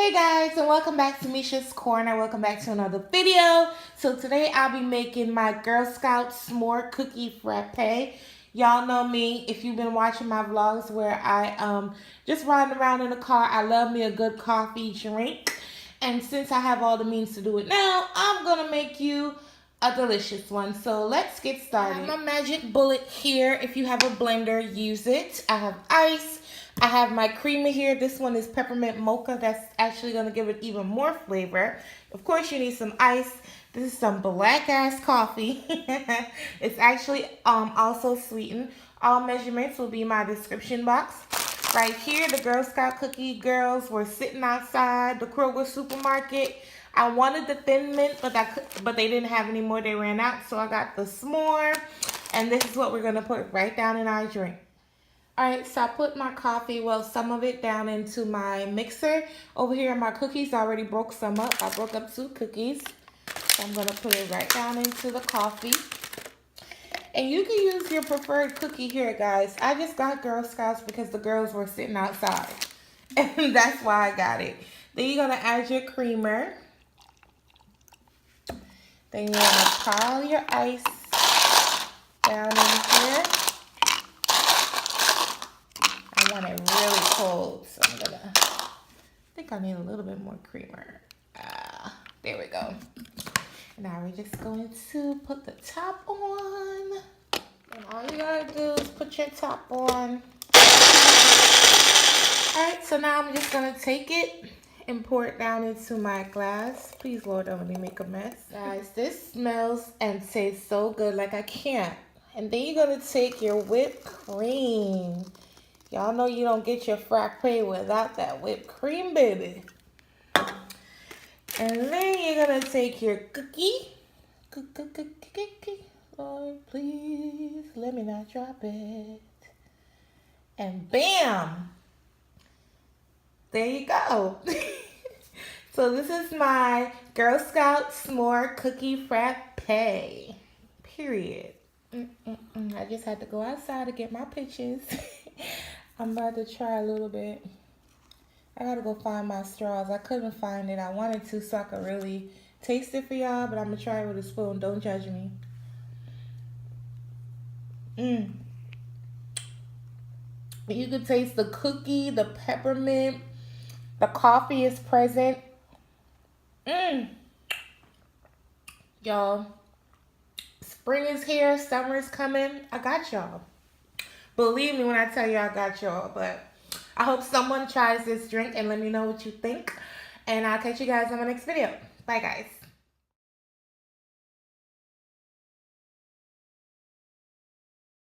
Hey guys, and welcome back to Mesha's Corner. Welcome back to another video. So today I'll be making my Girl Scout s'more cookie frappe. Y'all know me if you've been watching my vlogs where I just riding around in the car. I love me a good coffee drink. And since I have all the means to do it now, I'm gonna make you a delicious one. So let's get started. I have my magic bullet here. If you have a blender, use it. I have ice. I have my creamer here. This one is peppermint mocha. That's actually going to give it even more flavor. Of course, you need some ice. This is some black ass coffee. It's actually also sweetened. All measurements will be in my description box. Right here, the Girl Scout cookie girls were sitting outside the Kroger supermarket. I wanted the thin mint, but they didn't have any more. They ran out, so I got the s'more. And this is what we're going to put right down in our drink. Alright, so I put my coffee, well, some of it down into my mixer. Over here, my cookies, I already broke some up. I broke up 2 cookies. So I'm going to put it right down into the coffee. And you can use your preferred cookie here, guys. I just got Girl Scouts because the girls were sitting outside. And that's why I got it. Then you're going to add your creamer. Then you're going to pile your ice down in here. I want it really cold, so I think I need a little bit more creamer. There we go. Now we're just going to put the top on. And all you gotta do is put your top on. Alright, so now I'm just gonna take it and pour it down into my glass. Please, Lord, don't let me make a mess. Guys, this smells and tastes so good, like I can't. And then you're gonna take your whipped cream. Y'all know you don't get your frappe without that whipped cream, baby. And then you're going to take your cookie. Lord, please, let me not drop it. And bam! There you go. So this is my Girl Scout s'more cookie frappe. Period. I just had to go outside to get my pictures. I'm about to try a little bit. I gotta go find my straws. I couldn't find it. I wanted to so I could really taste it for y'all, but I'm gonna try it with a spoon. Don't judge me. You can taste the cookie, the peppermint, the coffee is present. Y'all, spring is here, summer is coming. I got y'all. Believe me when I tell you I got y'all, but I hope someone tries this drink and let me know what you think. And I'll catch you guys in my next video. Bye, guys.